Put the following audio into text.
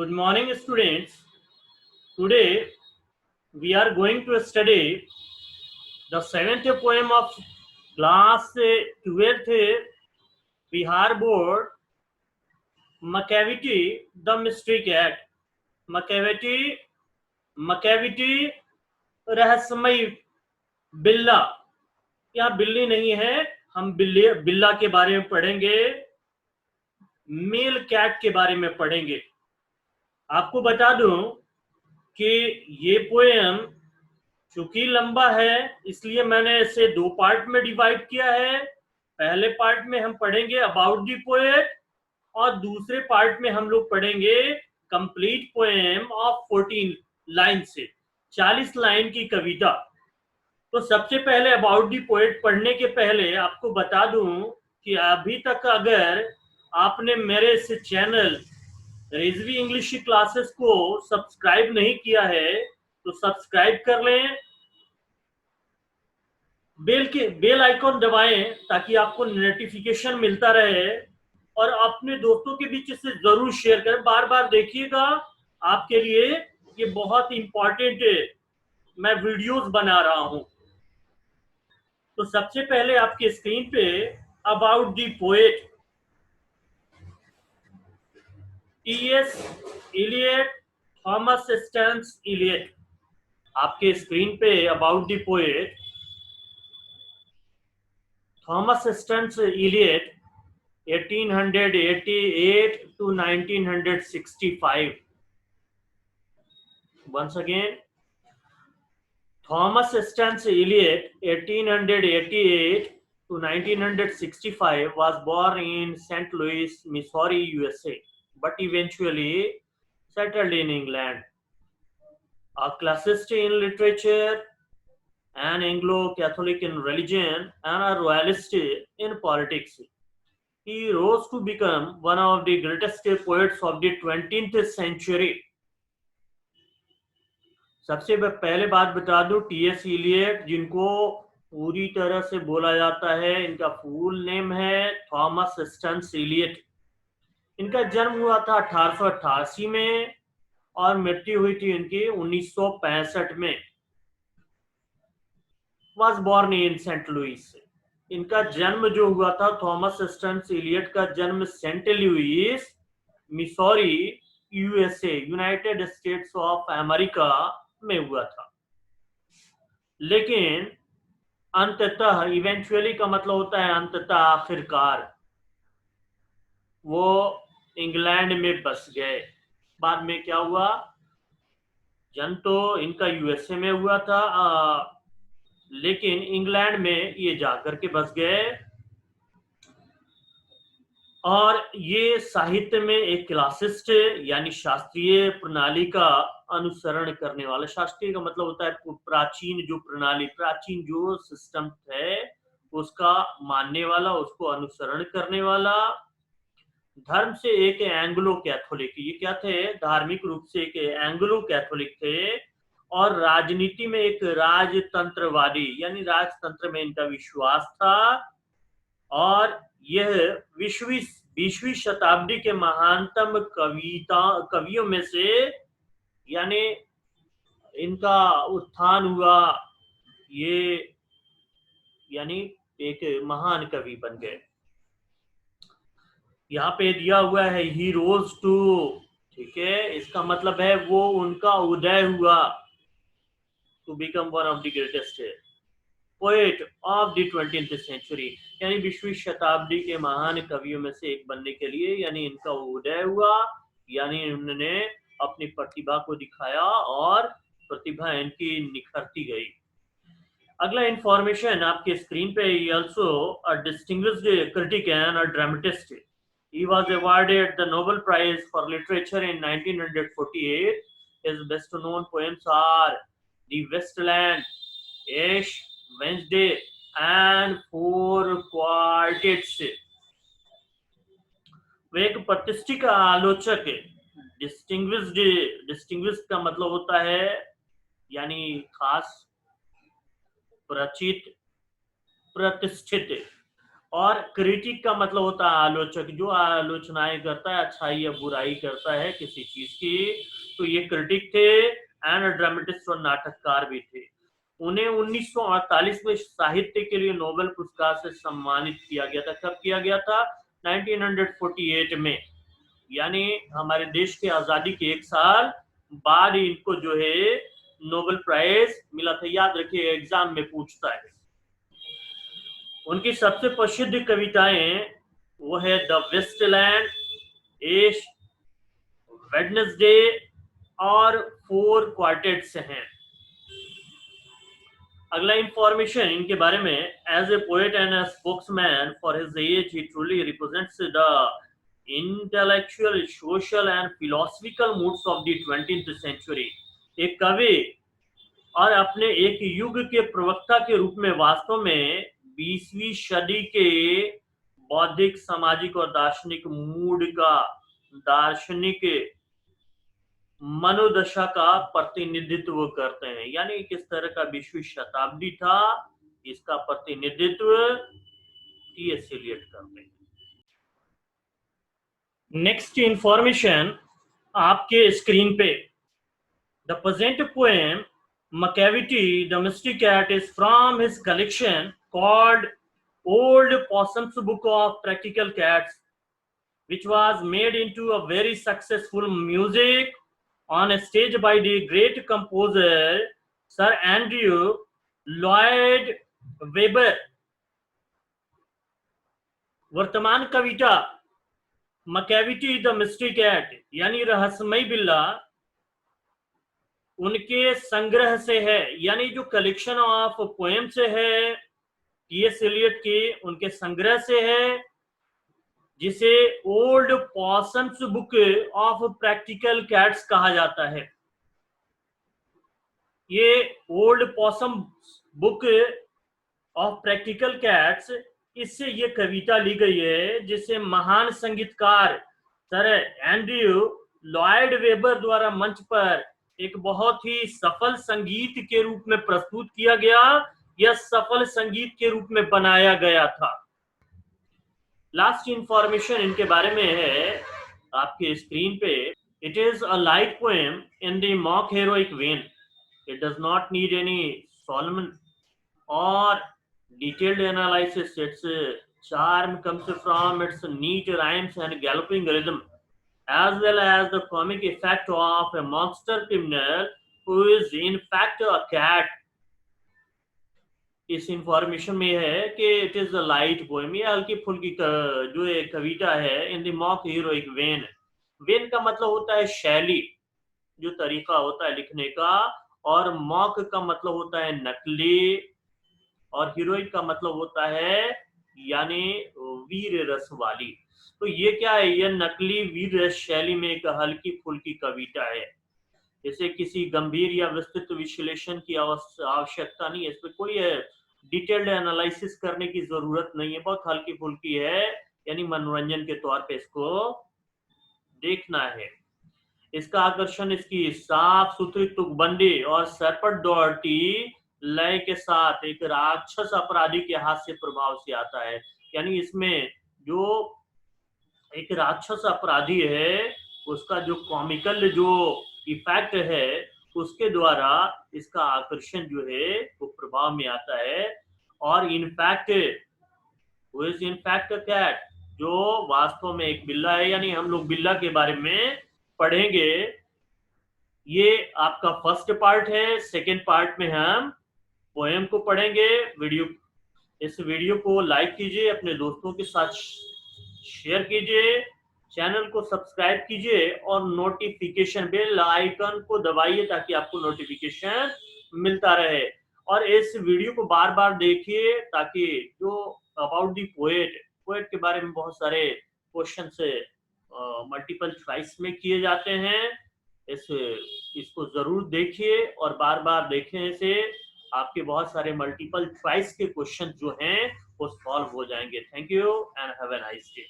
Good morning, students. Today we are going to study the seventh poem of class 12th Bihar Board, Macavity, the Mystery Cat. Macavity, Macavity, रहस्यमय बिल्ला. यहाँ बिल्ली नहीं है, हम बिल्ला के बारे में पढ़ेंगे, मेल कैट के बारे में पढ़ेंगे. आपको बता दूं कि ये पोएम चूंकि लंबा है इसलिए मैंने इसे दो पार्ट में डिवाइड किया है. पहले पार्ट में हम पढ़ेंगे अबाउट द पोएट और दूसरे पार्ट में हम लोग पढ़ेंगे कंप्लीट पोएम ऑफ 14 लाइन से 40 लाइन की कविता. तो सबसे पहले अबाउट द पोएट पढ़ने के पहले आपको बता दूं कि अभी तक अगर आपने मेरे इस चैनल रिजवी इंग्लिश क्लासेस को सब्सक्राइब नहीं किया है तो सब्सक्राइब कर लें, बेल आइकॉन दबाएं ताकि आपको नोटिफिकेशन मिलता रहे और अपने दोस्तों के बीच इसे जरूर शेयर करें. बार बार देखिएगा, आपके लिए ये बहुत इंपॉर्टेंट मैं वीडियोस बना रहा हूं. तो सबसे पहले आपके स्क्रीन पे about the poet, T S. Eliot, Thomas Stearns Eliot. आपके स्क्रीन पे about the poet Thomas Stearns Eliot 1888 to 1965. Once again, Thomas Stans Eliot 1888 to 1965 was born in St. Louis, Missouri, USA, but eventually settled in England. A classicist in literature, an Anglo-Catholic in religion, and a royalist in politics. He rose to become one of the greatest poets of the 20th century. सबसे पहले बात बता दूं, T.S.. Elliot जिनको पूरी तरह से बोला जाता है, इनका फुल नेम है थॉमस स्टन्स इलियट. इनका जन्म हुआ था 1888 में और मृत्यु हुई थी इनकी 1965 में. Was born in Saint Louis. इनका जन्म जो हुआ था, थॉमस स्टन्स इलियट का जन्म Saint Louis, Missouri, USA, United States of America में हुआ था. लेकिन अंततः, इवेंचुअली का मतलब होता है अंततः, आखिरकार वो इंग्लैंड में बस गए. बाद में क्या हुआ, जन्म तो इनका यूएसए में हुआ था, लेकिन इंग्लैंड में ये जाकर के बस गए. और ये साहित्य में एक क्लासिस्ट यानी शास्त्रीय प्रणाली का अनुसरण करने वाला. शास्त्रीय का मतलब होता है प्राचीन जो प्रणाली, प्राचीन जो सिस्टम है उसका मानने वाला, उसको अनुसरण करने वाला. धर्म से एक एंग्लो कैथोलिक, ये क्या थे, धार्मिक रूप से एक एंग्लो कैथोलिक थे. और राजनीति में एक राजतंत्रवादी, यानी राजतंत्र में इनका विश्वास था. और यह 20वीं शताब्दी के महानतम कवियों में से, यानी इनका उत्थान हुआ, ये यानी एक महान कवि बन गए. यहाँ पे दिया हुआ है ही रोज टू, ठीक है, इसका मतलब है वो उनका उदय हुआ, to become one of the greatest poet of the 20th century, यानी 20वीं शताब्दी के महान कवियों में से एक बनने के लिए, यानी इनका उदय हुआ, यानी उन्होंने अपनी प्रतिभा को दिखाया और प्रतिभा इनकी निखरती गई. अगला इंफॉर्मेशन आपके स्क्रीन पे, also a distinguished critic and a dramatist. He was awarded the Nobel Prize for Literature in 1948. His best known poems are The Westland, Ash Wednesday, and Four Quartets. वे एक प्रतिष्ठित आलोचक है. डिस्टिंग्विश्ड का मतलब होता है यानी खास, परिचित, प्रतिष्ठित. और क्रिटिक का मतलब होता है आलोचक, जो आलोचनाएं करता है, अच्छाई या बुराई करता है किसी चीज की, तो ये क्रिटिक थे। एंड ड्रामेटिस्ट और नाटककार भी थे। उन्हें 1948 में साहित्य के लिए नोबेल पुरस्कार से सम्मानित किया गया था। कब किया गया था? 1948 में, यानी हमारे देश की आजादी के 1 साल बाद इनको जो है नोबेल प्राइज मिला था। याद रखिए, एग्जाम में पूछता है। उनकी सबसे प्रसिद्ध कविताएं वो है द वेस्टलैंड, एश, वेडनेसडे और 4 क्वार्टेट्स हैं। अगला इंफॉर्मेशन इनके बारे में, as a poet and a spokesman for his age he truly represents the intellectual, social and philosophical moods of the 20th century. एक कवि और अपने एक युग के प्रवक्ता के रूप में वास्तव में 20वीं सदी के बौद्धिक, सामाजिक और दार्शनिक मूड का, दार्शनिक मनोदशा का प्रतिनिधित्व करते हैं। यानी किस तरह का 20वीं शताब्दी था, इसका प्रतिनिधित्व टी.एस. एलियट करते हैं। नेक्स्ट इंफॉर्मेशन आपके स्क्रीन पे, the present poem Macavity the Mystic Cat is from his collection called Old Possum's Book of Practical Cats, which was made into a very successful music on a stage by the great composer Sir Andrew Lloyd Webber. वर्तमान कविता मकैविटी the mystery cat यानी रहस्यमय बिल्ला उनके संग्रह से है, यानी जो कलेक्शन ऑफ पोएम से है टी.एस. एलियट के, उनके संग्रह से है, जिसे Old Possum's Book of Practical Cats कहा जाता है। ये Old Possum Book of Practical Cats, इससे ये कविता ली गई है, जिसे महान संगीतकार सर एंड्रयू लॉयड वेबर द्वारा मंच पर एक बहुत ही सफल संगीत के रूप में प्रस्तुत किया गया, यह सफल संगीत के रूप में बनाया गया था। लास्ट इंफॉर्मेशन इनके बारे में है आपके स्क्रीन पे। It is a light poem in the mock heroic when. It does not need any Solomon और detailed analysis. Its charm comes from its neat rhymes and galloping rhythm, as well as the comic effect of a monster criminal who is in fact a cat. इस information में है कि it is a light poem, ये हल्की फुल्की जो एक कविता है, in the mock heroic when. When का मतलब होता है शैली, जो तरीका होता है लिखने का, और मॉक का मतलब होता है नकली, और हीरोइक का मतलब होता है यानी वीर रस वाली। तो ये क्या है? ये नकली वीर रस शैली में एक हल्की फुल्की कविता है। इसे किसी गंभीर या विस्तृत विश्लेषण की आवश्यकता नहीं है, इस पर कोई डिटेल्ड एनालिसिस करने की जरूरत नहीं है, बहुत हल्की फुल्की है, यानी मनोरंजन के तौर पे इसको देखना है। इसका आकर्षण इसकी साफ सुथरी तुकबंदी और सरपट दौड़ती लय के साथ एक राक्षस अपराधी के हास्य प्रभाव से आता है। यानी इसमें जो एक राक्षस अपराधी है, उसका जो कॉमिकल जो इफेक्ट है, उसके द्वारा इसका आकर्षण जो है वो प्रभाव में आता है। और इनफैक्ट कैट, जो वास्तव में एक बिल्ला है, यानी हम लोग बिल्ला के बारे में पढ़ेंगे। ये आपका फर्स्ट पार्ट है। सेकेंड पार्ट में हम पोएम को पढ़ेंगे। इस वीडियो को लाइक कीजिए, अपने दोस्तों के साथ शेयर कीजिए, चैनल को सब्सक्राइब कीजिए और नोटिफिकेशन बेल आइकन को दबाइए ताकि आपको नोटिफिकेशन मिलता रहे। और इस वीडियो को बार बार देखिए ताकि जो अबाउट दी पोएट के बारे में बहुत सारे क्वेश्चन से मल्टीपल चॉइस में किए जाते हैं। इसको जरूर देखिए और बार बार देखने से आपके बहुत सारे मल्टीपल चॉइस के क्वेश्चन जो हैं वो सॉल्व हो जाएंगे। Thank you and have a nice day.